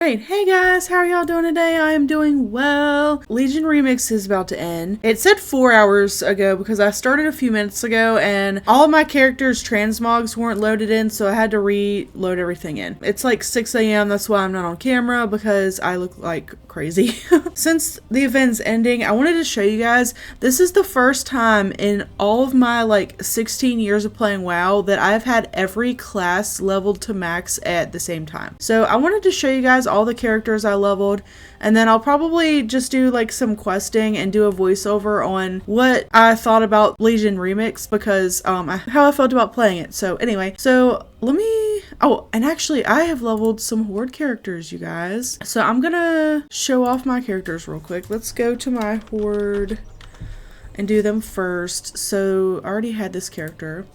Great. Hey guys, how are y'all doing today? I am doing well. Legion Remix is about to end. It said 4 hours ago because I started a few minutes ago and all of my characters' transmogs weren't loaded in, so I had to reload everything in. It's like 6 a.m. That's why I'm not on camera because I look like crazy. Since the event's ending, I wanted to show you guys, this is the first time in all of my like 16 years of playing WoW that I've had every class leveled to max at the same time. So I wanted to show you guys all the characters I leveled, and then I'll probably just do like some questing and do a voiceover on what I thought about Legion Remix because how I felt about playing it. So anyway, let me, and actually I have leveled some Horde characters, you guys. So I'm gonna show off my characters real quick. Let's go to my Horde and do them first. So I already had this character.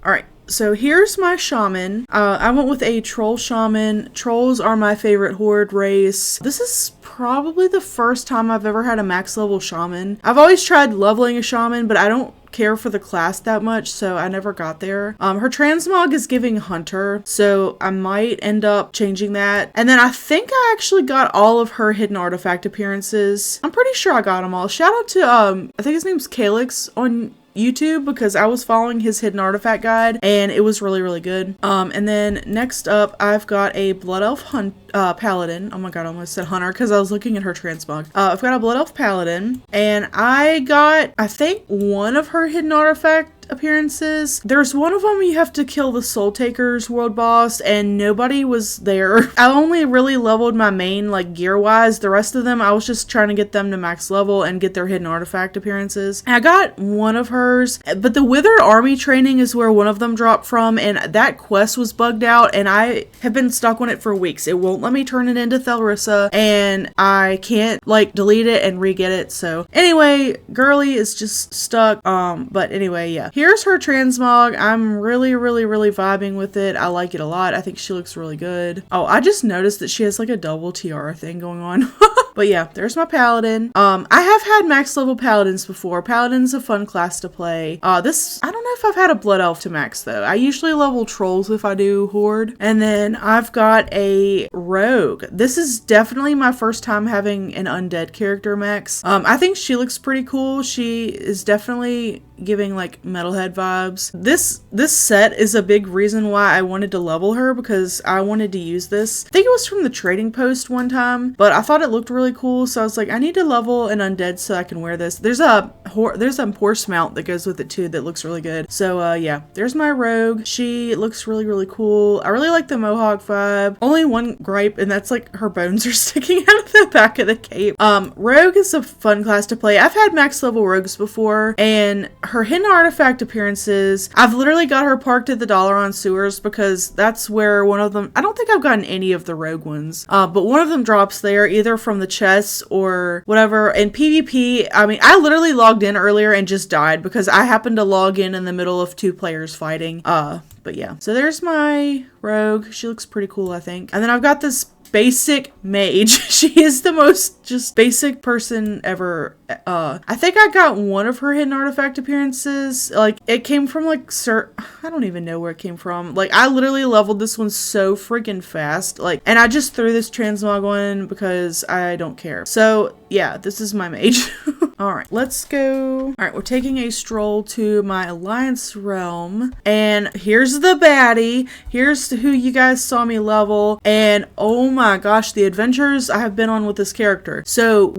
All right. So here's my shaman. I went with a troll shaman. Trolls are my favorite horde race. This is probably the first time I've ever had a max level shaman. I've always tried leveling a shaman, but I don't care for the class that much, so I never got there. Her transmog is giving hunter, so I might end up changing that. And then I think I actually got all of her hidden artifact appearances. I'm pretty sure I got them all. Shout out to I think his name's Calyx on YouTube because I was following his hidden artifact guide and it was really good. And then next up I've got a blood elf paladin. Oh my god, I almost said hunter because I was looking at her transmog. I've got a blood elf paladin and I got, I think, one of her hidden artifact appearances. There's one of them you have to kill the Soul Takers world boss and nobody was there. I only really leveled my main like gear wise. The rest of them I was just trying to get them to max level and get their hidden artifact appearances. I got one of hers, but the Withered Army training is where one of them dropped from, and that quest was bugged out and I have been stuck on it for weeks. It won't let me turn it into Thelrissa and I can't like delete it and re-get it. So anyway, girly is just stuck. But anyway, yeah. Here's her transmog. I'm really vibing with it. I like it a lot. I think she looks really good. Oh, I just noticed that she has like a double tiara thing going on. But yeah, there's my paladin. I have had max level paladins before. Paladin's a fun class to play. I don't know if I've had a blood elf to max though. I usually level trolls if I do horde. And then I've got a rogue. This is definitely my first time having an undead character max. I think she looks pretty cool. She is definitely giving like metalhead vibes. This set is a big reason why I wanted to level her because I wanted to use this. I think it was from the trading post one time, but I thought it looked really cool, so I was like, I need to level an undead so I can wear this. There's a horse mount that goes with it too that looks really good. So yeah, there's my rogue. She looks really cool. I really like the mohawk vibe. Only one gripe, and that's like her bones are sticking out of the back of the cape. Rogue is a fun class to play. I've had max level rogues before, and her hidden artifact appearances, I've literally got her parked at the Dalaran sewers because that's where one of them, I don't think I've gotten any of the rogue ones, but one of them drops there either from the chests or whatever. And PvP, I mean, I literally logged in earlier and just died because I happened to log in the middle of two players fighting. But yeah, so there's my rogue. She looks pretty cool, I think. And then I've got this basic mage. She is the most just basic person ever. I think I got one of her hidden artifact appearances. Like it came from like I don't even know where it came from. Like I literally leveled this one so freaking fast. Like, and I just threw this transmog on because I don't care. So yeah, this is my mage. All right, let's go. All right, we're taking a stroll to my Alliance realm, and here's the baddie. Here's who you guys saw me level, and oh my gosh, the adventures I have been on with this character. So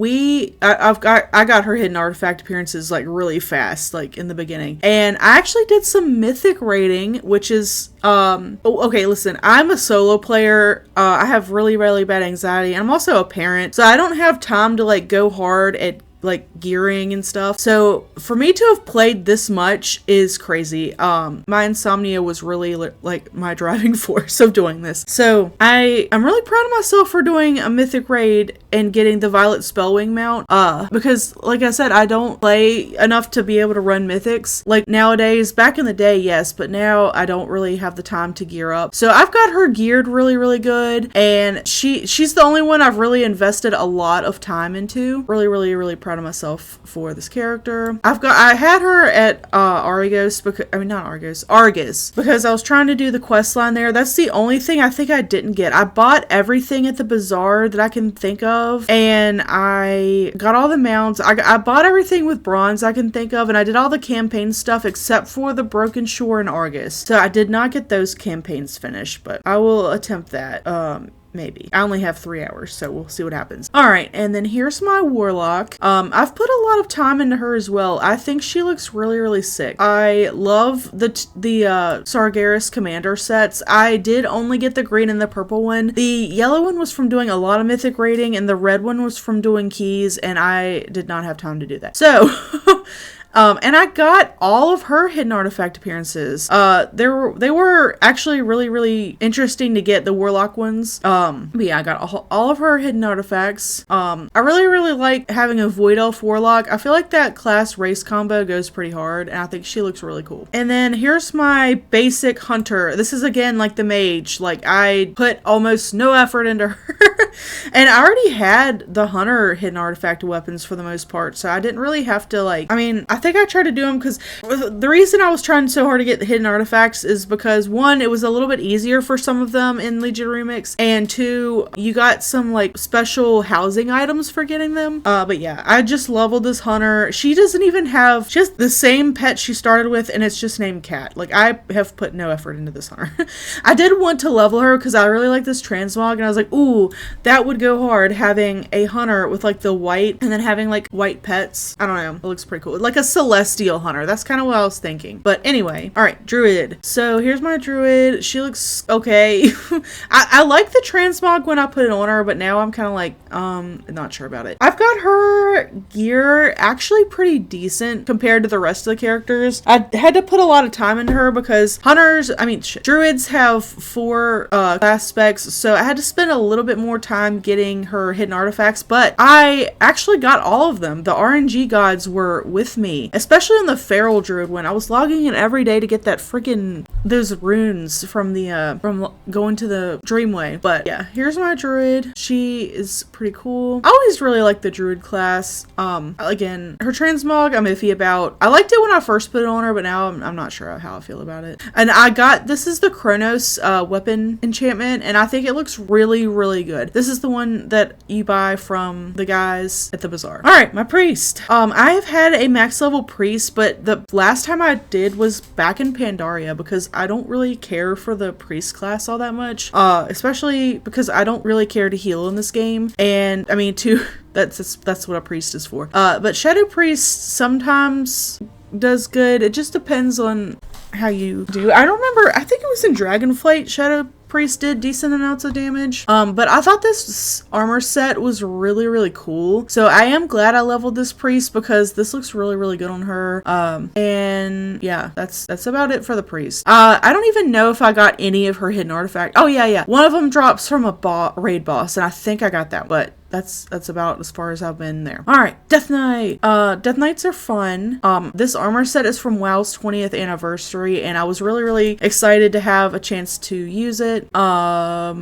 I got her hidden artifact appearances like really fast, like in the beginning, and I actually did some mythic raiding, which is okay, listen, I'm a solo player. I have really bad anxiety, and I'm also a parent, so I don't have time to like go hard at like gearing and stuff. So for me to have played this much is crazy. My insomnia was really like my driving force of doing this. So I'm really proud of myself for doing a mythic raid in getting the Violet Spellwing mount, because like I said, I don't play enough to be able to run mythics like nowadays. Back in the day, yes, but now I don't really have the time to gear up. So I've got her geared really, really good, and she's the only one I've really invested a lot of time into. Really, really, really proud of myself for this character. I had her at Argus, because I mean not Argus, because I was trying to do the quest line there. That's the only thing I think I didn't get. I bought everything at the bazaar that I can think of, and I got all the mounts. I bought everything with bronze I can think of, and I did all the campaign stuff except for the Broken Shore and Argus. So I did not get those campaigns finished, but I will attempt that. Maybe. I only have 3 hours, so we'll see what happens. All right, and then here's my Warlock. I've put a lot of time into her as well. I think she looks really, really sick. I love the Sargeras Commander sets. I did only get the green and the purple one. The yellow one was from doing a lot of mythic raiding, and the red one was from doing keys, and I did not have time to do that. So... and I got all of her hidden artifact appearances. They were actually really, really interesting to get, the Warlock ones. But yeah, I got all of her hidden artifacts. I really, really like having a Void Elf Warlock. I feel like that class race combo goes pretty hard, and I think she looks really cool. And then here's my basic Hunter. This is again like the mage. Like, I put almost no effort into her. And I already had the Hunter hidden artifact weapons for the most part, so I didn't really have to, like, I mean, I think I tried to do them because the reason I was trying so hard to get the hidden artifacts is because, one, it was a little bit easier for some of them in Legion Remix, and two, you got some like special housing items for getting them. But yeah, I just leveled this Hunter. She doesn't even have just the same pet she started with, and it's just named Cat. Like, I have put no effort into this Hunter. I did want to level her because I really like this transmog, and I was like, ooh, that would go hard, having a Hunter with like the white and then having like white pets. I don't know, it looks pretty cool, like a Celestial Hunter. That's kind of what I was thinking. But anyway, all right, Druid. So here's my Druid. She looks okay. I like the transmog when I put it on her, but now I'm kind of like not sure about it. I've got her gear actually pretty decent compared to the rest of the characters. I had to put a lot of time into her because Druids have 4 class specs, so I had to spend a little bit more time getting her hidden artifacts, but I actually got all of them. The RNG gods were with me, especially on the Feral Druid one. I was logging in every day to get that freaking those runes from the from going to the Dreamway. But yeah, here's my Druid. She is pretty cool. I always really like the Druid class. Again, her transmog I'm iffy about. I liked it when I first put it on her, but now I'm not sure how I feel about it. And this is the Chronos weapon enchantment, and I think it looks really, really good. This is the one that you buy from the guys at the bazaar. All right, my priest. I have had a max level priest, but the last time I did was back in Pandaria because I don't really care for the priest class all that much, especially because I don't really care to heal in this game, and I mean that's what a priest is for. But Shadow Priest sometimes does good. It just depends on how you do. I don't remember. I think it was in Dragonflight Shadow Priest did decent amounts of damage. But I thought this armor set was really, really cool. So I am glad I leveled this priest because this looks really, really good on her. And yeah, that's about it for the priest. I don't even know if I got any of her hidden artifacts. Oh yeah. One of them drops from a raid boss, and I think I got that, but that's about as far as I've been there. All right, Death Knight. Death Knights are fun. This armor set is from WoW's 20th anniversary, and I was really, really excited to have a chance to use it. I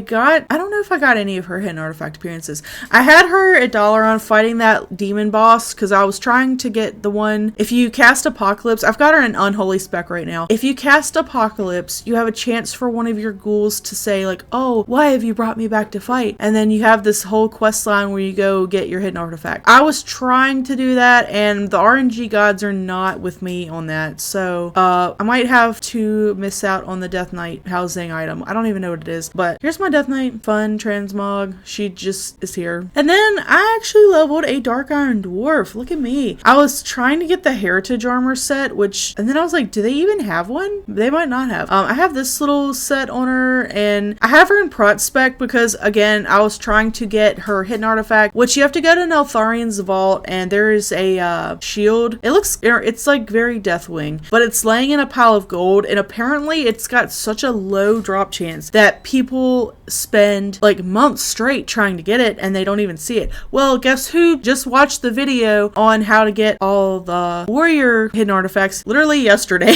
don't know if I got any of her hidden artifact appearances. I had her at Dalaran fighting that demon boss because I was trying to get the one, if you cast Apocalypse, I've got her in Unholy Spec right now. If you cast Apocalypse, you have a chance for one of your ghouls to say like, oh, why have you brought me back to fight? And then you have this whole quest line where you go get your hidden artifact. I was trying to do that, and the RNG gods are not with me on that, so I might have to miss out on the Death Knight housing item. I don't even know what it is, but here's my Death Knight fun transmog. She just is here. And then I actually leveled a Dark Iron Dwarf. Look at me. I was trying to get the Heritage armor set, and then I was like, do they even have one? They might not have. I have this little set on her, and I have her in Prot spec because, again, I was trying to get get her hidden artifact, which you have to go to Neltharian's vault, and there is a shield. It's like very Deathwing, but it's laying in a pile of gold, and apparently it's got such a low drop chance that people spend like months straight trying to get it and they don't even see it. Well, guess who just watched the video on how to get all the warrior hidden artifacts literally yesterday.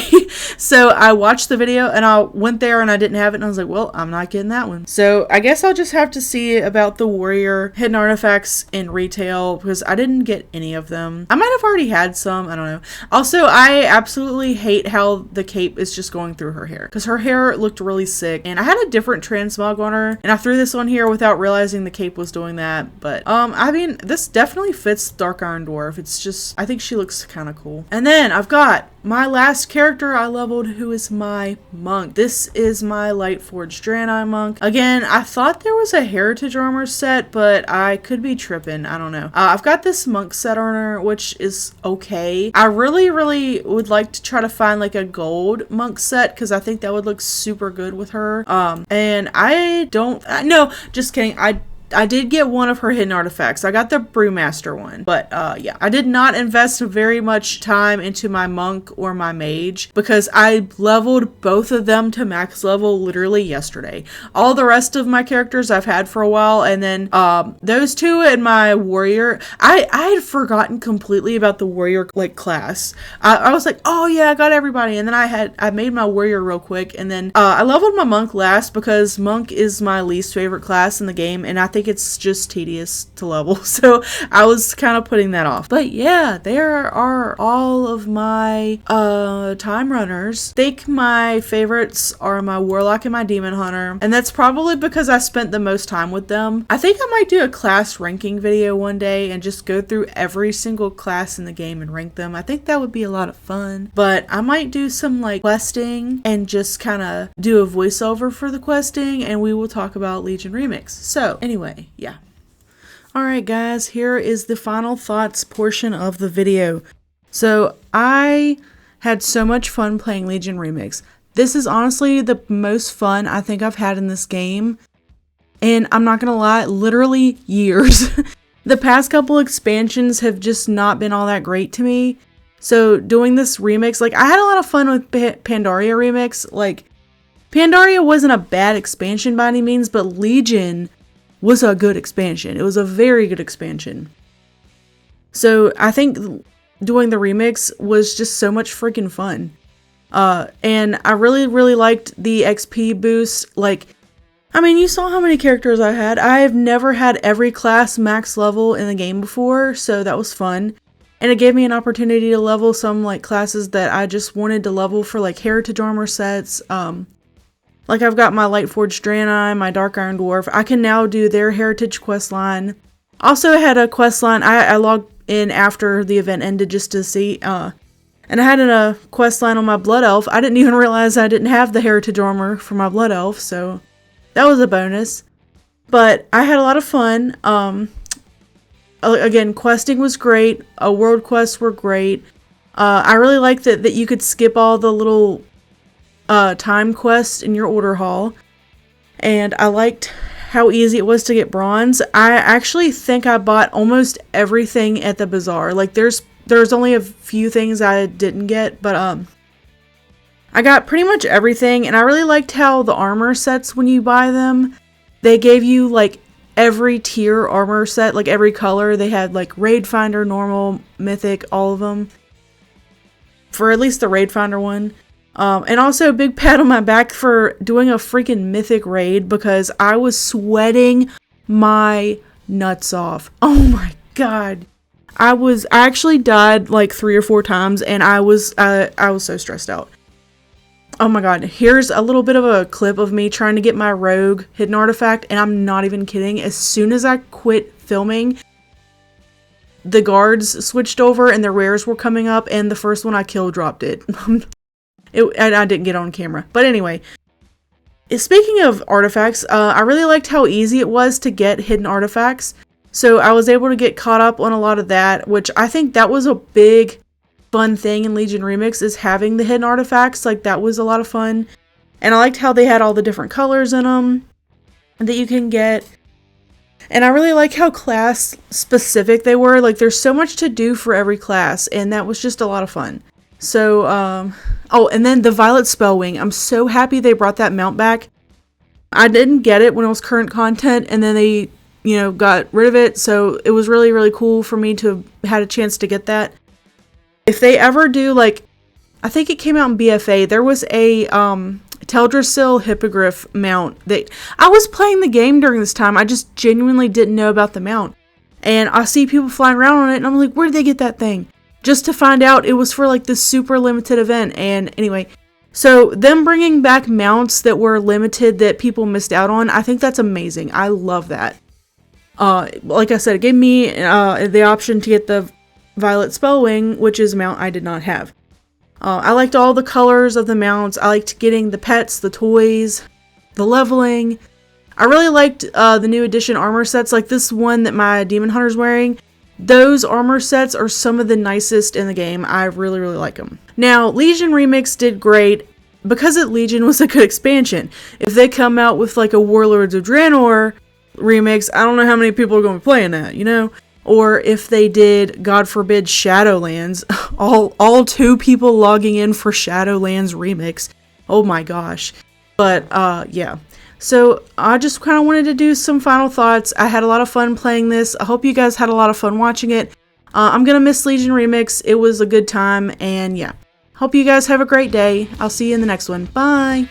So I watched the video and I went there and I didn't have it, and I was like, well, I'm not getting that one. So I guess I'll just have to see about the warrior hidden artifacts in retail, because I didn't get any of them. I might have already had some, I don't know. Also, I absolutely hate how the cape is just going through her hair, because her hair looked really sick, and I had a different transmog on her, and I threw this on here without realizing the cape was doing that. But I mean, this definitely fits Dark Iron Dwarf. It's just, I think she looks kind of cool. And then I've got my last character I leveled, who is my monk. This is my Lightforged Draenei monk. Again, I thought there was a heritage armor set, but I could be tripping. I don't know. I've got this monk set on her, which is okay. I really would like to try to find like a gold monk set, because I think that would look super good with her. And I don't, no, just kidding. I did get one of her hidden artifacts. I got the Brewmaster one. But yeah, I did not invest very much time into my monk or my mage, because I leveled both of them to max level literally yesterday. All the rest of my characters I've had for a while, and then those two and my warrior, I had forgotten completely about the warrior like class. I was like, oh yeah, I got everybody, and then I made my warrior real quick, and then I leveled my monk last, because monk is my least favorite class in the game, and I think it's just tedious to level, so I was kind of putting that off. But yeah, there are all of my time runners. I think my favorites are my warlock and my demon hunter, and that's probably because I spent the most time with them. I think I might do a class ranking video one day and just go through every single class in the game and rank them. I think that would be a lot of fun. But I might do some like questing and just kind of do a voiceover for the questing, and we will talk about Legion Remix. So anyway, yeah. Alright guys, here is the final thoughts portion of the video. So I had so much fun playing Legion Remix. This is honestly the most fun I think I've had in this game. And I'm not gonna lie, literally years. The past couple expansions have just not been all that great to me. So doing this remix, like I had a lot of fun with Pandaria Remix. Like Pandaria wasn't a bad expansion by any means, but Legion was a good expansion. It was a very good expansion. So I think doing the remix was just so much freaking fun. And I really liked the XP boost. Like, I mean, you saw how many characters I had. I have never had every class max level in the game before, so that was fun. And it gave me an opportunity to level some like classes that I just wanted to level for like heritage armor sets. Like I've got my Lightforged Draenei, my Dark Iron Dwarf. I can now do their heritage quest line. Also had a quest line. I logged in after the event ended just to see. And I had a quest line on my Blood Elf. I didn't even realize I didn't have the heritage armor for my Blood Elf, so that was a bonus. But I had a lot of fun. Again, questing was great. World quests were great. I really liked that you could skip all the little time quests in your order hall, and I liked how easy it was to get bronze. I actually think I bought almost everything at the bazaar. Like there's only a few things I didn't get, but I got pretty much everything, and I really liked how the armor sets, when you buy them, they gave you like every tier armor set, like every color. They had like Raid Finder, normal, mythic, all of them, for at least the Raid Finder one. And also a big pat on my back for doing a freaking mythic raid, because I was sweating my nuts off. Oh my god. I actually died like 3 or 4 times, and I was so stressed out. Oh my god. Here's a little bit of a clip of me trying to get my rogue hidden artifact, and I'm not even kidding. As soon as I quit filming, the guards switched over and the rares were coming up, and the first one I killed dropped it. And I didn't get on camera. But anyway, speaking of artifacts, I really liked how easy it was to get hidden artifacts. So I was able to get caught up on a lot of that, which I think that was a big fun thing in Legion Remix, is having the hidden artifacts. Like that was a lot of fun. And I liked how they had all the different colors in them that you can get. And I really like how class specific they were. Like, there's so much to do for every class, and that was just a lot of fun. So, oh, and then the Violet Spellwing. I'm so happy they brought that mount back. I didn't get it when it was current content, and then they, got rid of it. So it was really, really cool for me to have had a chance to get that. If they ever do, like, I think it came out in BFA, there was a, Teldrassil Hippogriff mount that I was playing the game during this time. I just genuinely didn't know about the mount. And I see people flying around on it, and I'm like, where did they get that thing? Just to find out it was for like this super limited event. And anyway, so them bringing back mounts that were limited that people missed out on, I think that's amazing. I love that. Like I said, it gave me the option to get the Violet Spellwing, which is a mount I did not have. I liked all the colors of the mounts. I liked getting the pets, the toys, the leveling. I really liked the new edition armor sets, like this one that my Demon Hunter's wearing. Those armor sets are some of the nicest in the game. I really, really like them. Now, Legion Remix did great because Legion was a good expansion. If they come out with like a Warlords of Draenor remix, I don't know how many people are going to be playing that, Or if they did, God forbid, Shadowlands, all 2 people logging in for Shadowlands remix. Oh my gosh. But, yeah. So, I just kind of wanted to do some final thoughts. I had a lot of fun playing this. I hope you guys had a lot of fun watching it. I'm gonna miss Legion Remix. It was a good time, and yeah. Hope you guys have a great day. I'll see you in the next one. Bye!